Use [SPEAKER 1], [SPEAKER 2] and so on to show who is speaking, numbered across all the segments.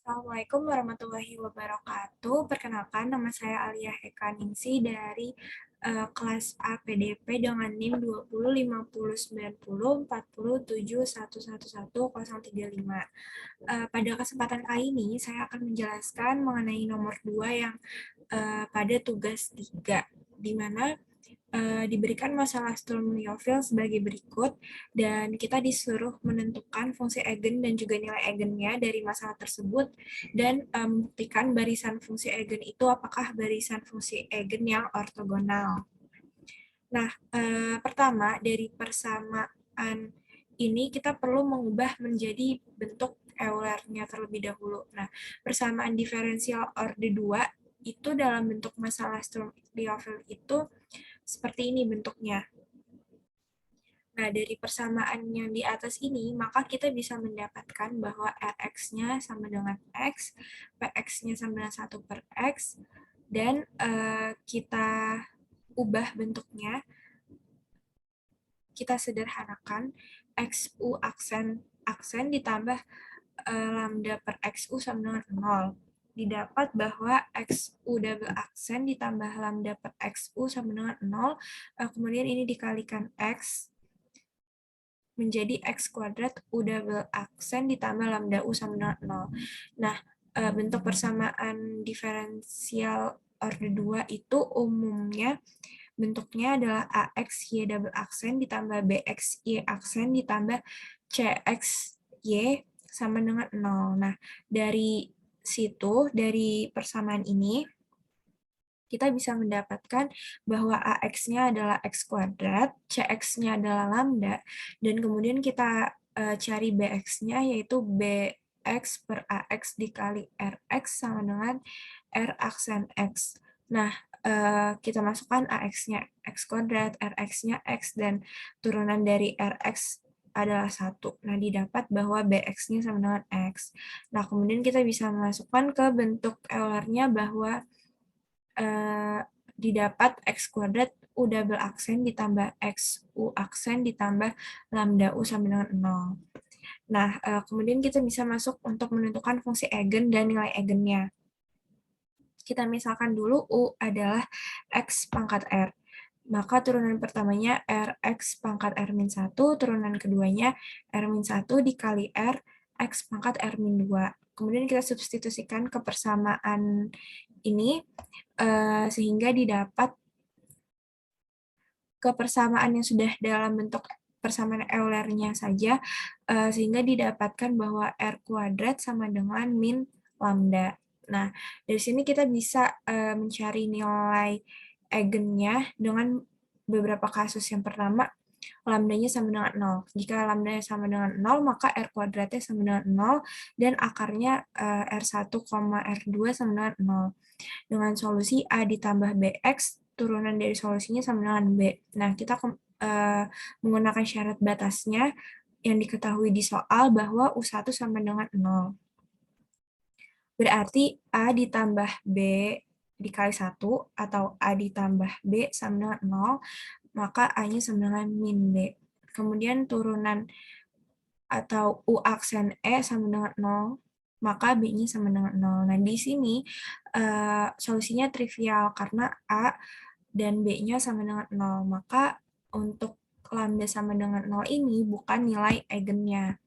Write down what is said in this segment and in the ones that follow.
[SPEAKER 1] Assalamualaikum warahmatullahi wabarakatuh. Perkenalkan, nama saya Alia Eka Ningsi dari kelas APDP dengan NIM 2050904047111035. Pada kesempatan kali ini, saya akan menjelaskan mengenai nomor 2 yang pada tugas 3, di mana diberikan masalah Sturm-Liouville sebagai berikut, dan kita disuruh menentukan fungsi eigen dan juga nilai eigennya dari masalah tersebut, dan membuktikan barisan fungsi eigen itu apakah barisan fungsi eigen yang ortogonal. Nah, pertama, dari persamaan ini kita perlu mengubah menjadi bentuk Euler-nya terlebih dahulu. Nah, persamaan diferensial orde 2 itu dalam bentuk masalah Sturm-Liouville itu seperti ini bentuknya. Nah, dari persamaan yang di atas ini, maka kita bisa mendapatkan bahwa Rx-nya sama dengan X, Px-nya sama dengan 1 per X, dan kita ubah bentuknya, kita sederhanakan, XU aksen ditambah lambda per XU sama dengan 0. Didapat bahwa XU double aksen ditambah lambda per XU sama dengan 0, kemudian ini dikalikan X, menjadi X kuadrat U double aksen ditambah lambda U sama dengan 0. Nah, bentuk persamaan diferensial orde 2 itu umumnya bentuknya adalah AX Y double aksen ditambah BX Y aksen ditambah CX Y sama dengan 0. Nah, dari situ, dari persamaan ini, kita bisa mendapatkan bahwa AX-nya adalah X kuadrat, CX-nya adalah lambda, dan kemudian kita cari BX-nya, yaitu BX per AX dikali RX sama dengan R aksen X. Nah, kita masukkan AX-nya X kuadrat, RX-nya X, dan turunan dari RX adalah 1. Nah, didapat bahwa BX-nya sama dengan X. Nah, kemudian kita bisa masukkan ke bentuk Euler-nya bahwa didapat X kuadrat U double aksen ditambah X U aksen ditambah lambda U sama dengan 0. Nah, kemudian kita bisa masuk untuk menentukan fungsi eigen dan nilai eigennya. Kita misalkan dulu U adalah X pangkat R. Maka turunan pertamanya Rx pangkat R-1, turunan keduanya R-1 dikali R, X pangkat R-2. Kemudian kita substitusikan ke persamaan ini, sehingga didapat kepersamaan yang sudah dalam bentuk persamaan Euler-nya saja, sehingga didapatkan bahwa R kuadrat sama dengan min lambda. Nah, dari sini kita bisa mencari nilai eigennya dengan beberapa kasus. Yang pertama, lambdanya sama dengan 0. Jika lambdanya sama dengan 0, maka R kuadratnya sama dengan 0, dan akarnya R1, R2 sama dengan 0. Dengan solusi A ditambah BX, turunan dari solusinya sama dengan B. Nah, kita menggunakan syarat batasnya yang diketahui di soal bahwa U1 sama dengan 0. Berarti A ditambah B dikali 1 atau A ditambah B sama dengan 0, maka A-nya sama dengan min B. Kemudian turunan atau U aksen E sama dengan 0, maka B-nya sama dengan 0. Nah, di sini solusinya trivial karena A dan B-nya sama dengan 0. Maka untuk lambda sama dengan 0 ini bukan nilai eigennya.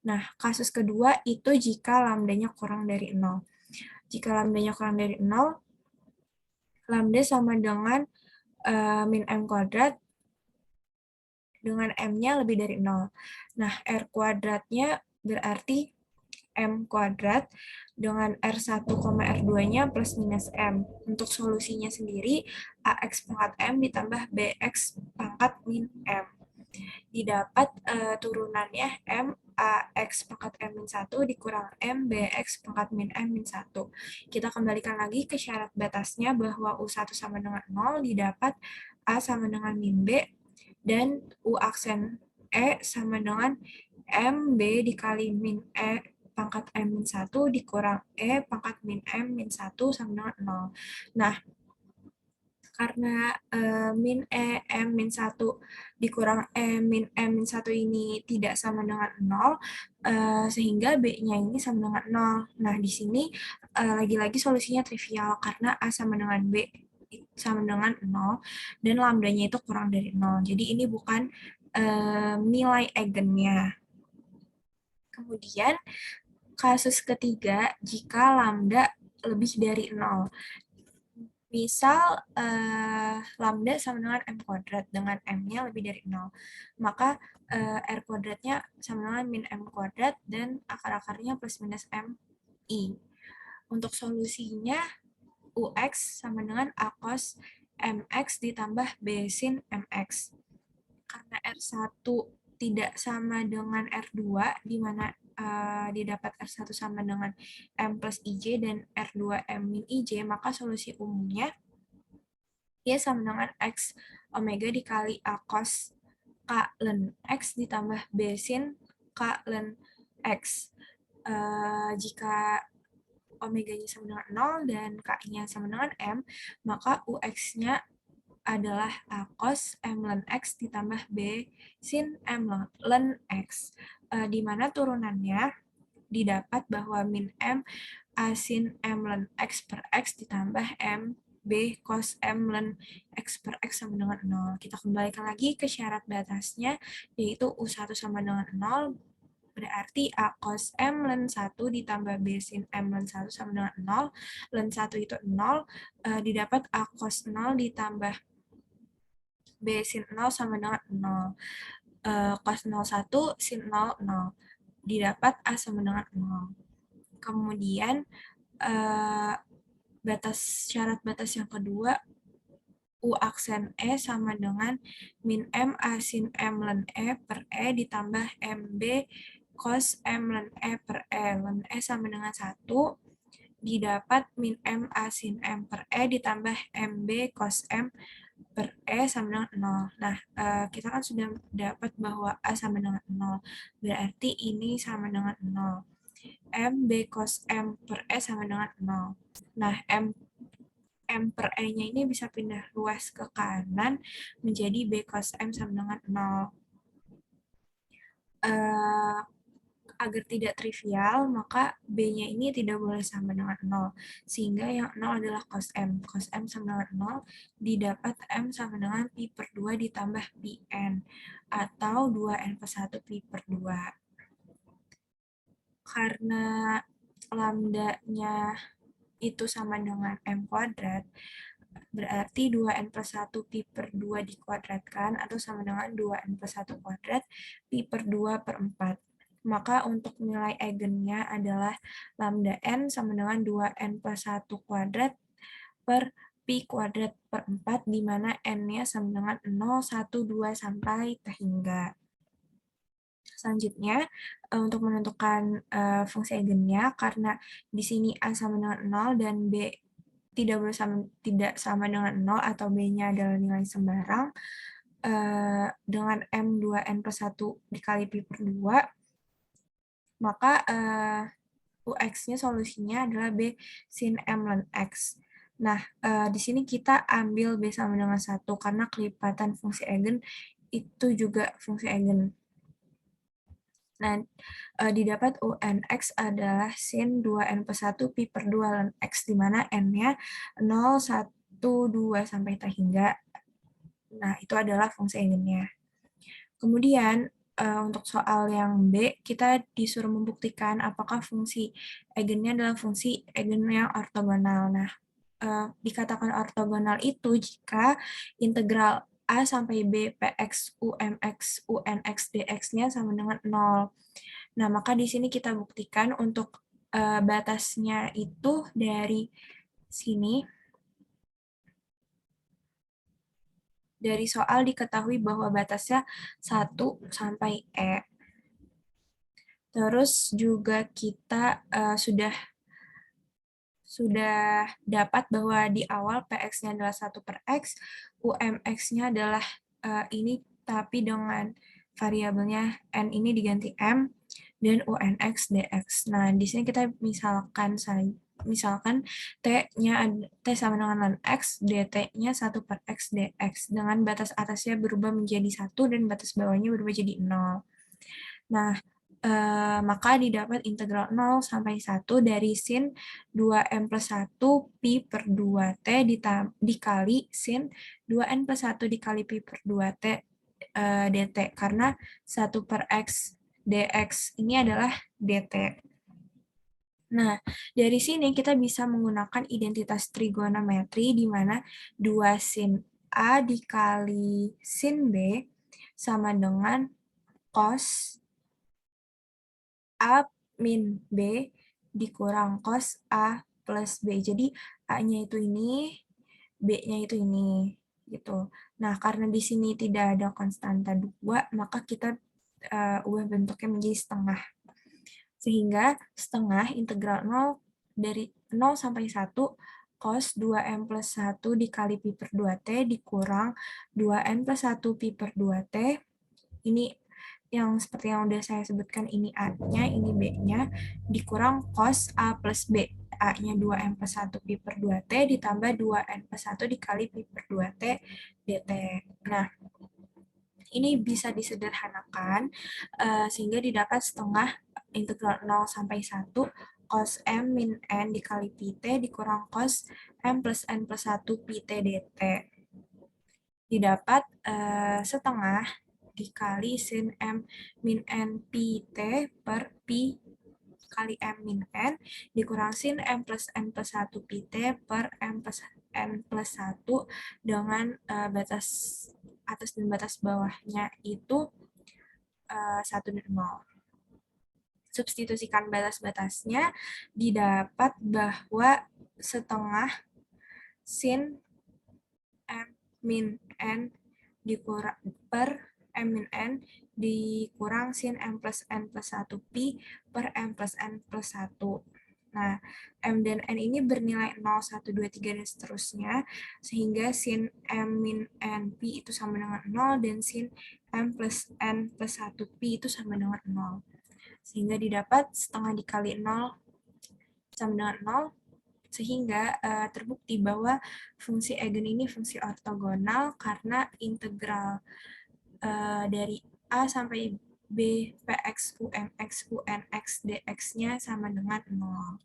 [SPEAKER 1] Nah, kasus kedua itu jika lambdanya kurang dari 0. Jika lambdanya kurang dari 0, lambda sama dengan min M kuadrat dengan M-nya lebih dari 0. Nah, R kuadratnya berarti M kuadrat dengan R1, R2-nya plus minus M. Untuk solusinya sendiri, AX pangkat M ditambah BX pangkat min M. Didapat turunannya M AX pangkat M-1 dikurang M BX pangkat min M-1. Kita kembalikan lagi ke syarat batasnya bahwa U1 sama dengan 0, didapat A sama dengan min B, dan U aksen E sama dengan MB dikali min E pangkat M-1 dikurang E pangkat min M-1 sama dengan 0. Nah, karena min E, M, min 1 dikurang E, min M, min 1 ini tidak sama dengan 0, sehingga B-nya ini sama dengan 0. Nah, di sini lagi-lagi solusinya trivial, karena A sama dengan B sama dengan 0, dan lambdanya itu kurang dari 0. Jadi ini bukan nilai eigennya. Kemudian, kasus ketiga, jika lambda lebih dari 0. Misal lambda sama dengan M kuadrat, dengan M-nya lebih dari 0. Maka R kuadratnya sama dengan min M kuadrat, dan akar-akarnya plus minus MI. Untuk solusinya, UX sama dengan A cos MX ditambah B sin MX. Karena R1 tidak sama dengan R2, di mana didapat R1 sama dengan M plus IJ dan R2 M min IJ, maka solusi umumnya dia sama dengan X omega dikali A cos K ln X ditambah B sin K ln X. Jika omeganya sama dengan 0 dan K-nya sama dengan M, maka UX-nya adalah A cos M ln X ditambah B sin M ln X. Di mana turunannya didapat bahwa min M A sin M ln X per X ditambah M B cos M ln X per X sama dengan 0. Kita kembalikan lagi ke syarat batasnya, yaitu U1 sama dengan 0, berarti A cos M ln 1 ditambah B sin M ln 1 sama dengan 0, ln 1 itu 0, didapat A cos 0 ditambah B sin 0 sama dengan 0. Cos 01 sin 0, 0. Didapat A sama dengan 0. Kemudian syarat batas yang kedua, U aksen E sama dengan min M A sin M ln E per E ditambah MB cos M ln E per E. Ln E sama dengan 1, didapat min M A sin M per E ditambah MB cos M per E sama dengan 0. Nah, kita kan sudah dapat bahwa A sama dengan 0, berarti ini sama dengan 0. M B cos M per E sama dengan 0. Nah, M per E-nya ini bisa pindah luas ke kanan menjadi B cos M sama dengan 0. Agar tidak trivial, maka B-nya ini tidak boleh sama dengan 0. Sehingga yang 0 adalah cos M. Cos M sama dengan 0, didapat M sama dengan pi per 2 ditambah pi N, atau 2N plus 1 pi per 2. Karena lambda-nya itu sama dengan M kuadrat, berarti 2N plus 1 pi per 2 dikuadratkan, atau sama dengan 2N plus 1 kuadrat pi per 2 per 4. Maka untuk nilai eigennya adalah lambda n sama dengan 2N plus 1 kuadrat per pi kuadrat per 4, di mana n-nya sama dengan 0, 1, 2, sampai hingga. Selanjutnya, untuk menentukan fungsi eigennya, karena di sini A sama dengan 0 dan B tidak sama dengan 0 atau B-nya adalah nilai sembarang, dengan M2N plus 1 dikali pi per 2, maka UX-nya solusinya adalah B sin M ln X. Nah, di sini kita ambil B sama dengan 1, karena kelipatan fungsi eigen itu juga fungsi eigen. Nah, didapat UNX adalah sin 2N plus 1 pi per 2 ln X, di mana N-nya 0, 1, 2, sampai hingga. Nah, itu adalah fungsi eigennya. Kemudian, untuk soal yang B, kita disuruh membuktikan apakah fungsi eigennya adalah fungsi eigen yang ortogonal. Nah, dikatakan ortogonal itu jika integral A sampai B Px, Umx, Unx, dx-nya sama dengan 0. Nah, maka di sini kita buktikan untuk batasnya itu dari sini. Dari soal diketahui bahwa batasnya 1 sampai E. Terus juga kita sudah dapat bahwa di awal Px-nya adalah 1 per X, Umx-nya adalah ini, tapi dengan variabelnya N ini diganti M, dan Unx dx. Nah, di sini kita misalkan saja Misalkan T sama dengan ln X, dt-nya 1 per X dx, dengan batas atasnya berubah menjadi 1 dan batas bawahnya berubah jadi 0. Nah, maka didapat integral 0 sampai 1 dari sin 2n plus 1 pi per 2t dikali sin 2n plus 1 dikali pi per 2t dt, karena 1 per x dx ini adalah dt. Nah, dari sini kita bisa menggunakan identitas trigonometri di mana 2 sin A dikali sin B sama dengan cos A min B dikurang cos A plus B. Jadi A-nya itu ini, B-nya itu ini, gitu. Nah, karena di sini tidak ada konstanta 2, maka kita ubah bentuknya menjadi setengah. Sehingga setengah integral 0 dari 0 sampai 1 cos 2m plus 1 dikali pi per 2t dikurang 2n plus 1 pi per 2t. Ini yang seperti yang udah saya sebutkan, ini A-nya, ini B-nya, dikurang cos A plus B. A-nya 2n plus 1 pi per 2t ditambah 2n plus 1 dikali pi per 2t dt. Nah, ini bisa disederhanakan sehingga didapat setengah integral 0 sampai 1 cos M min N dikali pi T dikurang cos M plus N plus 1 pi T dt. Didapat setengah dikali sin M min N pi T per pi kali M min N dikurang sin M plus N plus 1 pi T per M plus N plus 1 dengan batas atas dan batas bawahnya itu 1 dan 0. Substitusikan batas-batasnya, didapat bahwa setengah sin M min N dikurang per M min N dikurang sin M plus N plus 1 pi per M plus N plus 1. Nah, M dan N ini bernilai 0, 1, 2, 3, dan seterusnya, sehingga sin M min N pi itu sama dengan 0, dan sin M plus N plus 1 pi itu sama dengan 0. Sehingga didapat setengah dikali 0 sama dengan 0, sehingga terbukti bahwa fungsi eigen ini fungsi ortogonal karena integral dari A sampai B Px Umx Unx dx-nya sama dengan 0.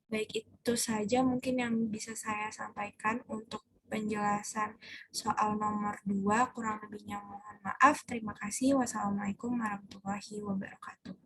[SPEAKER 1] Baik, itu saja mungkin yang bisa saya sampaikan untuk penjelasan soal nomor 2. Kurang lebihnya mohon maaf. Terima kasih. Wassalamualaikum warahmatullahi wabarakatuh.